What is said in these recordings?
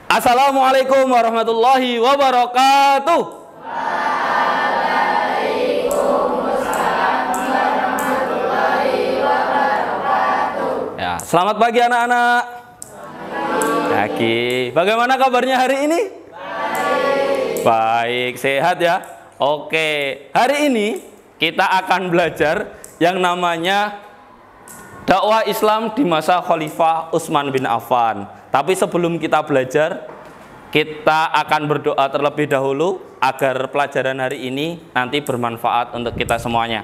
Assalamualaikum warahmatullahi wabarakatuh. Waalaikumsalam warahmatullahi wabarakatuh. Ya, selamat pagi anak-anak. Pagi. Bagaimana kabarnya hari ini? Baik. Baik, sehat ya. Oke, hari ini kita akan belajar yang namanya dakwah Islam di masa Khalifah Utsman bin Affan. Tapi sebelum kita belajar, kita akan berdoa terlebih dahulu agar pelajaran hari ini nanti bermanfaat untuk kita semuanya.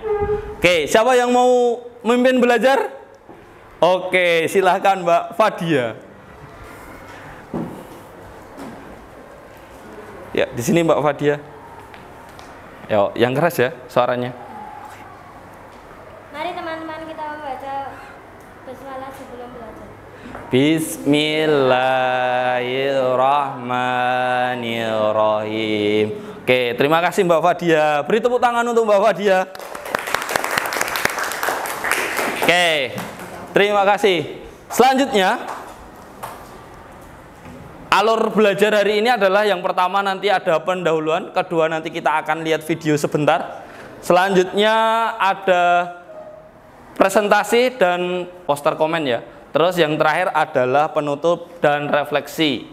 Oke, siapa yang mau memimpin belajar? Oke, silahkan Mbak Fadia. Ya, di sini Mbak Fadia. Yo, yang keras ya suaranya. Mari teman-teman kita membaca basmalah sebelum belajar. Bismillahirrahmanirrahim. Oke, terima kasih Mbak Fadia. Beri tepuk tangan untuk Mbak Fadia. Oke, terima kasih. Selanjutnya, alur belajar hari ini adalah yang pertama nanti ada pendahuluan, kedua nanti kita akan lihat video sebentar. Selanjutnya ada presentasi dan poster komen ya. Terus yang terakhir adalah penutup dan refleksi.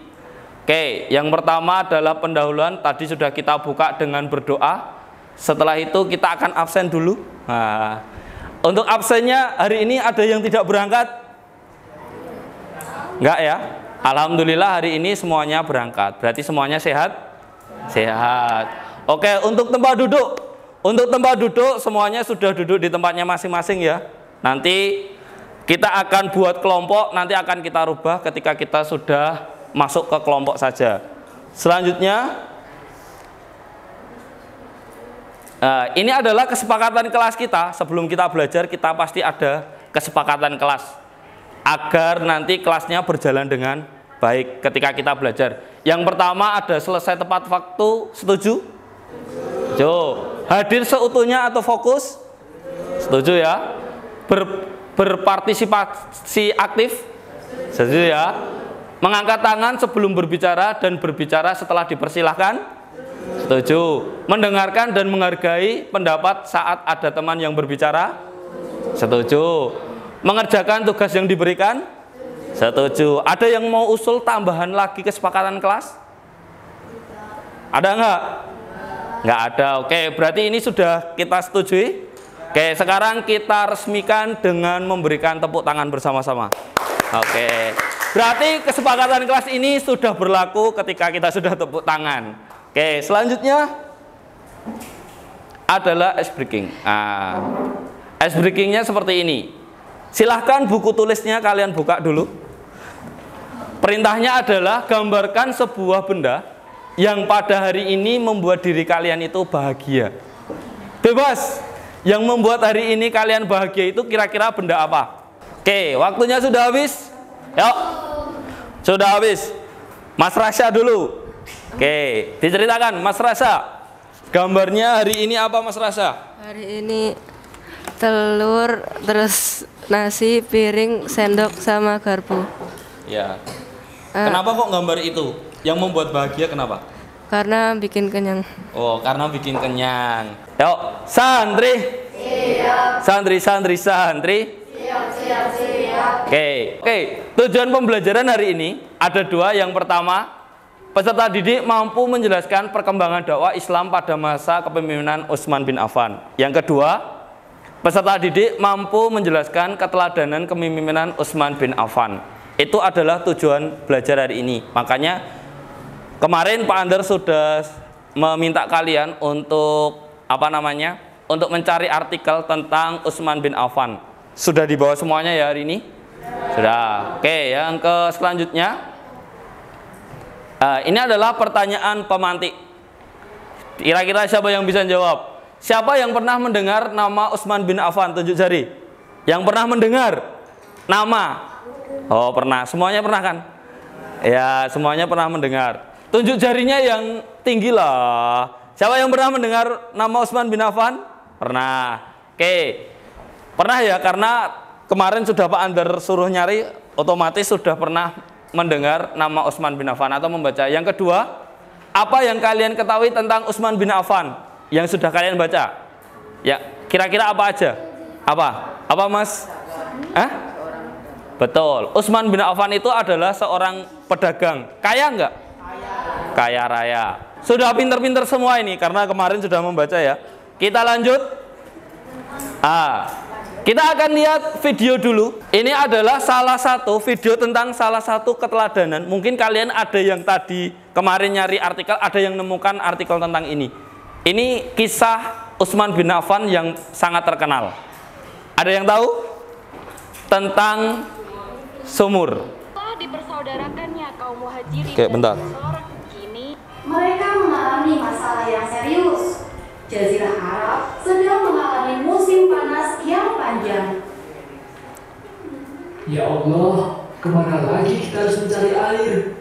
Oke, yang pertama adalah pendahuluan. Tadi sudah kita buka dengan berdoa. Setelah itu kita akan absen dulu. Nah, untuk absennya hari ini ada yang tidak berangkat? Enggak ya? Alhamdulillah hari ini semuanya berangkat. Berarti semuanya sehat? Sehat. Oke, untuk tempat duduk. Untuk tempat duduk semuanya sudah duduk di tempatnya masing-masing ya. Nanti kita akan buat kelompok, nanti akan kita rubah ketika kita sudah masuk ke kelompok saja. Selanjutnya, ini adalah kesepakatan kelas kita. Sebelum kita belajar, kita pasti ada kesepakatan kelas agar nanti kelasnya berjalan dengan baik ketika kita belajar. Yang pertama ada selesai tepat waktu, setuju? Setuju. Hadir seutuhnya atau fokus? Setuju ya? Berpartisipasi aktif? Setuju ya? Mengangkat tangan sebelum berbicara dan berbicara setelah dipersilahkan? Setuju. Mendengarkan dan menghargai pendapat saat ada teman yang berbicara? Setuju. Mengerjakan tugas yang diberikan? Setuju. Ada yang mau usul tambahan lagi kesepakatan kelas? Ada enggak? Enggak ada. Oke, berarti ini sudah kita setujui. Oke, sekarang kita resmikan dengan memberikan tepuk tangan bersama-sama. Oke, berarti kesepakatan kelas ini sudah berlaku ketika kita sudah tepuk tangan. Oke, selanjutnya adalah ice breaking. Ice breakingnya seperti ini. Silahkan buku tulisnya kalian buka dulu. Perintahnya adalah gambarkan sebuah benda yang pada hari ini membuat diri kalian itu bahagia. Bebas. Yang membuat hari ini kalian bahagia itu kira-kira benda apa? Oke, waktunya sudah habis? Yuk. Sudah habis. Mas Rasya dulu. Oke, diceritakan Mas Rasya. Gambarnya hari ini apa Mas Rasya? Hari ini telur, terus nasi, piring, sendok, sama garpu. Ya. Kenapa kok gambar itu? Yang membuat bahagia kenapa? Karena bikin kenyang. Oh, karena bikin kenyang. Yuk, santri. Siap. Santri. Siap. Oke. Tujuan pembelajaran hari ini ada dua. Yang pertama, peserta didik mampu menjelaskan perkembangan dakwah Islam pada masa kepemimpinan Utsman bin Affan. Yang kedua, peserta didik mampu menjelaskan keteladanan kepemimpinan Utsman bin Affan. Itu adalah tujuan belajar hari ini. Makanya kemarin Pak Ander sudah meminta kalian untuk untuk mencari artikel tentang Utsman bin Affan. Sudah dibawa semuanya ya hari ini? Sudah. Oke, yang selanjutnya. Ini adalah pertanyaan pemantik. Kira-kira siapa yang bisa jawab? Siapa yang pernah mendengar nama Utsman bin Affan? Tunjuk jari. Yang pernah mendengar nama? Oh, pernah. Semuanya pernah kan? Ya, semuanya pernah mendengar. Tunjuk jarinya yang tinggi lah. Siapa yang pernah mendengar nama Utsman bin Affan? Pernah. Oke. Pernah ya, karena kemarin sudah Pak Ander suruh nyari, otomatis sudah pernah mendengar nama Utsman bin Affan atau membaca. Yang kedua, apa yang kalian ketahui tentang Utsman bin Affan yang sudah kalian baca? Ya, kira-kira apa aja? Apa Mas? Betul. Utsman bin Affan itu adalah seorang pedagang. Kaya enggak? Kaya raya. Sudah pinter-pinter semua ini karena kemarin sudah membaca ya. Kita lanjut. Kita akan lihat video dulu. Ini adalah salah satu video tentang salah satu keteladanan. Mungkin kalian ada yang tadi kemarin nyari artikel, ada yang nemukan artikel tentang ini. Ini kisah Utsman bin Affan yang sangat terkenal. Ada yang tahu tentang sumur? Setelah dipersaudarakannya kaum muhajirin Oke, bentar. kini mereka mengalami masalah yang serius. Jazirah Arab sedang mengalami musim panas yang panjang. Ya Allah, kemana lagi kita harus mencari air?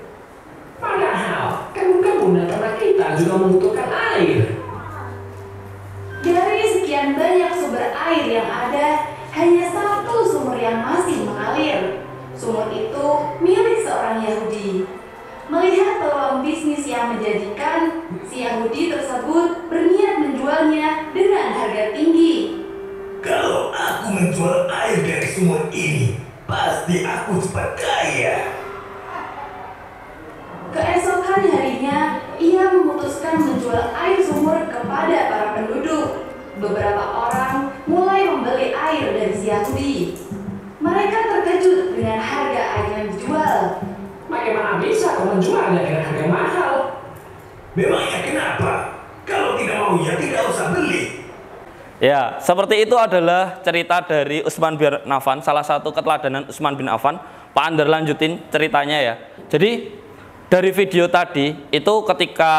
Padahal kamu dan anak kita juga membutuhkan air. Dari sekian banyak sumber air yang ada, hanya satu sumur yang masih mengalir. Sumur itu milik seorang Yahudi. Melihat peluang bisnis yang menjadikan, si Yahudi tersebut berniat menjualnya dengan harga tinggi. Kalau aku menjual air dari sumur ini, pasti aku cepat kaya. Keesokan harinya, ia memutuskan menjual air sumur kepada para penduduk. Beberapa orang mulai membeli air dari si Yahudi. Mereka terkejut dengan harga air yang dijual. Bagaimana bisa kau menjualnya dengan harga mahal? Memangnya kenapa? Kalau tidak mau ya tidak usah beli. Ya, seperti itu adalah cerita dari Utsman bin Affan, salah satu keteladanan Utsman bin Affan. Pak Andar lanjutin ceritanya ya. Jadi dari video tadi itu ketika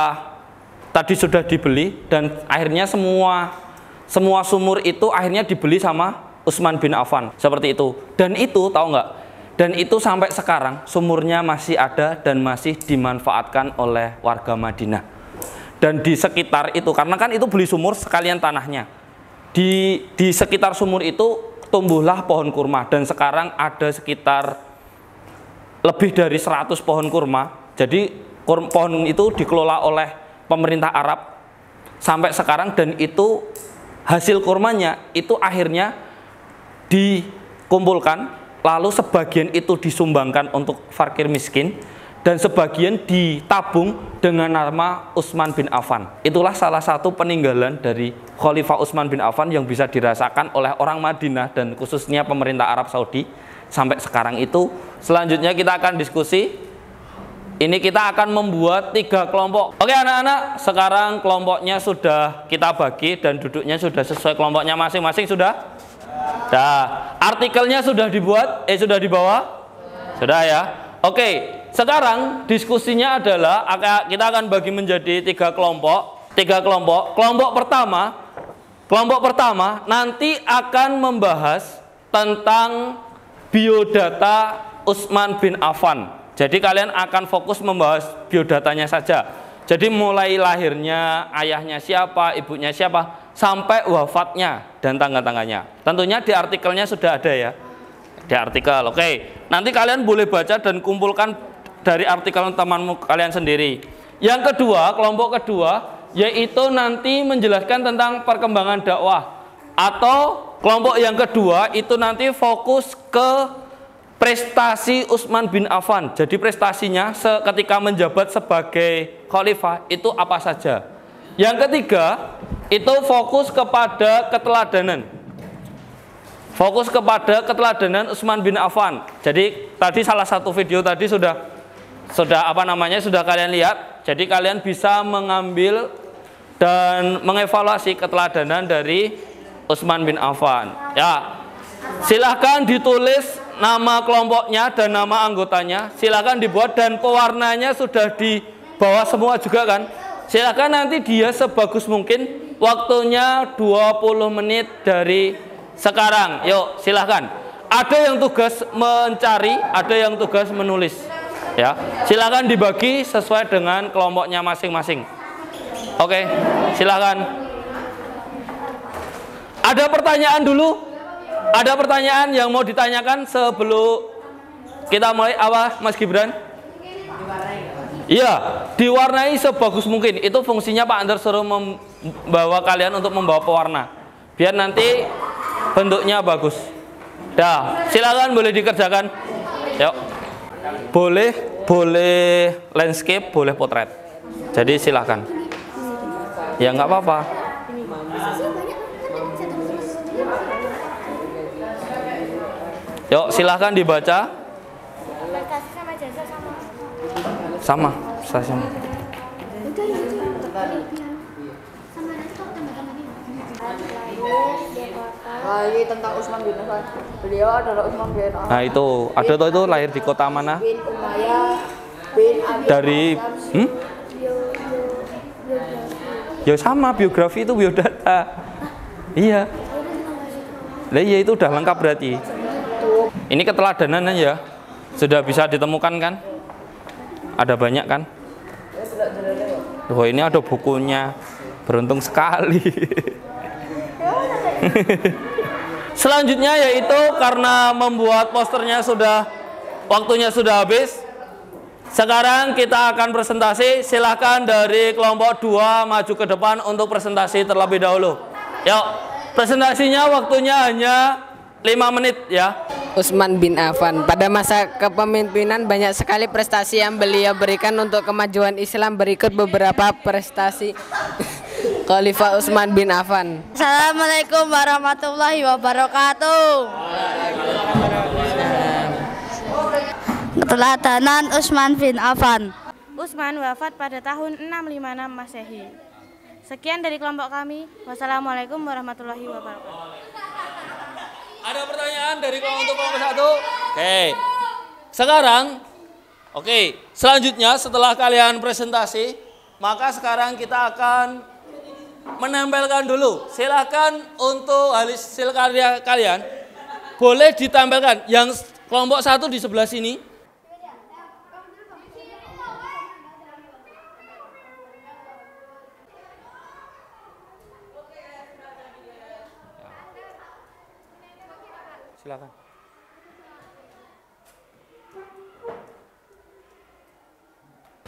tadi sudah dibeli dan akhirnya semua sumur itu akhirnya dibeli sama Utsman bin Affan, seperti itu. Dan itu tahu nggak? Dan itu sampai sekarang sumurnya masih ada dan masih dimanfaatkan oleh warga Madinah. Dan di sekitar itu, karena kan itu beli sumur sekalian tanahnya. Di sekitar sumur itu tumbuhlah pohon kurma dan sekarang ada sekitar lebih dari 100 pohon kurma. Jadi pohon itu dikelola oleh pemerintah Arab sampai sekarang dan itu hasil kurmanya itu akhirnya dikumpulkan. Lalu sebagian itu disumbangkan untuk fakir miskin dan sebagian ditabung dengan nama Utsman bin Affan. Itulah salah satu peninggalan dari Khalifah Utsman bin Affan yang bisa dirasakan oleh orang Madinah dan khususnya pemerintah Arab Saudi sampai sekarang itu. Selanjutnya kita akan diskusi. Ini kita akan membuat 3 kelompok. Oke anak-anak, sekarang kelompoknya sudah kita bagi dan duduknya sudah sesuai kelompoknya masing-masing sudah? Nah, artikelnya sudah dibuat? Sudah dibawa? Sudah ya? Oke, sekarang diskusinya adalah kita akan bagi menjadi 3 kelompok. 3 kelompok. Kelompok pertama nanti akan membahas tentang biodata Utsman bin Affan. Jadi kalian akan fokus membahas biodatanya saja. Jadi mulai lahirnya, ayahnya siapa, ibunya siapa, sampai wafatnya dan tanggal-tanggalnya. Tentunya di artikelnya sudah ada ya. Di artikel, oke. Nanti kalian boleh baca dan kumpulkan dari artikel temanmu kalian sendiri. Yang kedua, kelompok kedua, yaitu nanti menjelaskan tentang perkembangan dakwah. Atau kelompok yang kedua itu nanti fokus ke prestasi Utsman bin Affan. Jadi prestasinya ketika menjabat sebagai khalifah itu apa saja. Yang ketiga itu fokus kepada keteladanan. Fokus kepada keteladanan Utsman bin Affan. Jadi tadi salah satu video tadi sudah kalian lihat. Jadi kalian bisa mengambil dan mengevaluasi keteladanan dari Utsman bin Affan. Ya. Silahkan ditulis nama kelompoknya dan nama anggotanya. Silahkan dibuat dan pewarnanya sudah di bawah semua juga kan. Silahkan nanti dia sebagus mungkin. Waktunya 20 menit dari sekarang. Yuk silahkan. Ada yang tugas mencari, ada yang tugas menulis. Ya, silahkan dibagi sesuai dengan kelompoknya masing-masing. Oke, silahkan. Ada pertanyaan dulu? Ada pertanyaan yang mau ditanyakan sebelum Kita mulai apa, Mas Gibran? Iya, diwarnai sebagus mungkin. Itu fungsinya Pak Ander suruh membawa kalian untuk membawa pewarna, biar nanti bentuknya bagus. Dah, silakan boleh dikerjakan. Yuk. Boleh landscape, boleh potret. Jadi silakan. Ya nggak apa-apa. Yuk, silahkan dibaca. Prestasi sama jasa Sama. Ini tentang Utsman bin Affan. Beliau adalah Utsman bin Affan. Nah itu, ada tuh itu lahir di kota mana? Bin Umayyah bin Abi Dari Ya sama, biografi itu biodata. Iya. Lah iya, itu udah lengkap berarti. Ini keteladanan ya. Sudah bisa ditemukan kan? Ada banyak kan? Oh, ini ada bukunya. Beruntung sekali. Selanjutnya yaitu karena membuat posternya waktunya sudah habis. Sekarang kita akan presentasi. Silahkan dari kelompok 2 maju ke depan untuk presentasi terlebih dahulu. Yuk, presentasinya waktunya hanya 5 menit ya. Utsman bin Affan. Pada masa kepemimpinan banyak sekali prestasi yang beliau berikan untuk kemajuan Islam. Berikut beberapa prestasi Khalifah Utsman bin Affan. Assalamualaikum warahmatullahi wabarakatuh. Keteladanan Utsman bin Affan. Utsman wafat pada tahun 656 Masehi. Sekian dari kelompok kami. Wassalamualaikum warahmatullahi wabarakatuh. Ada pertanyaan dari kelompok 1? Sekarang selanjutnya setelah kalian presentasi, maka sekarang kita akan menempelkan dulu. Silakan untuk hasil karya kalian boleh ditempelkan. Yang kelompok 1 di sebelah sini. Silakan.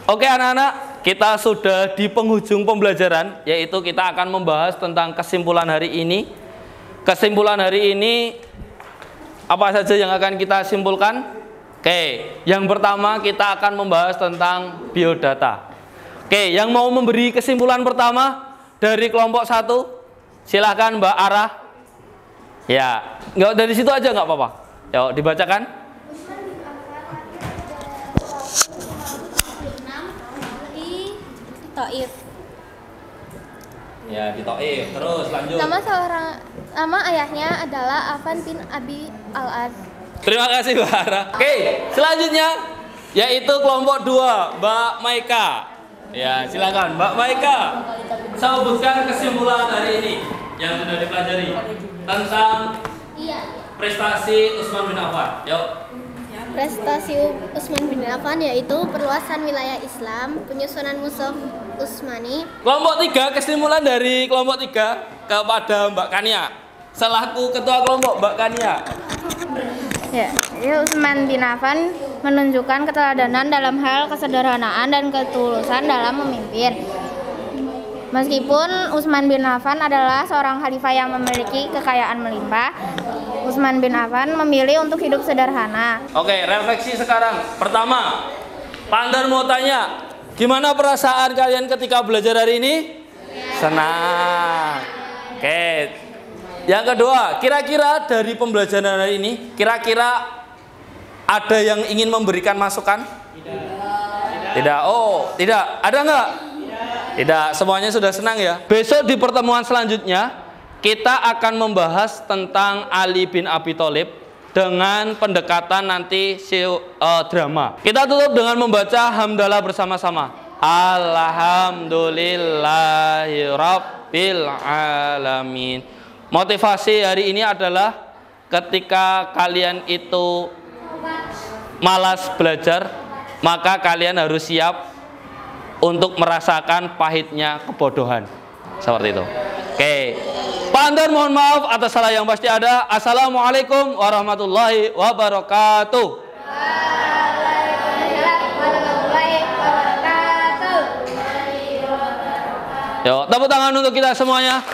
Oke anak-anak, kita sudah di penghujung pembelajaran, yaitu kita akan membahas tentang kesimpulan hari ini. Kesimpulan hari ini apa saja yang akan kita simpulkan? Yang pertama kita akan membahas tentang biodata. Yang mau memberi kesimpulan pertama dari kelompok 1, silakan Mbak Arah. Ya, nggak dari situ aja nggak apa-apa. Yuk dibacakan. Di Taif. Ya di Taif. Terus lanjut. Nama ayahnya adalah Affan bin Abi Al-As. Terima kasih Mbak Ara. Selanjutnya yaitu kelompok 2 Mbak Maika. Ya silakan Mbak Maika. Sebutkan kesimpulan hari ini yang sudah dipelajari tentang prestasi Utsman bin Affan. Yuk. Prestasi Utsman bin Affan yaitu perluasan wilayah Islam, penyusunan mushaf Utsmani. Kelompok 3, kesimpulan dari kelompok 3 kepada Mbak Kania. Selaku ketua kelompok Mbak Kania. Utsman bin Affan menunjukkan keteladanan dalam hal kesederhanaan dan ketulusan dalam memimpin. Meskipun Utsman bin Affan adalah seorang khalifah yang memiliki kekayaan melimpah, Utsman bin Affan memilih untuk hidup sederhana. Refleksi sekarang. Pertama, Pak Andar mau tanya, gimana perasaan kalian ketika belajar hari ini? Senang. Yang kedua, kira-kira dari pembelajaran hari ini, kira-kira ada yang ingin memberikan masukan? Tidak. Oh, tidak. Ada nggak? Tidak. Semuanya sudah senang ya. Besok di pertemuan selanjutnya kita akan membahas tentang Ali bin Abi Thalib dengan pendekatan nanti drama. Kita tutup dengan membaca hamdalah bersama-sama. Alhamdulillahirabbil alamin. Motivasi hari ini adalah ketika kalian itu malas belajar, maka kalian harus siap untuk merasakan pahitnya kebodohan. Seperti itu. Pak Andar mohon maaf atas salah yang pasti ada. Assalamualaikum warahmatullahi wabarakatuh. Waalaikumsalam warahmatullahi wabarakatuh. Yo, tepuk tangan untuk kita semuanya.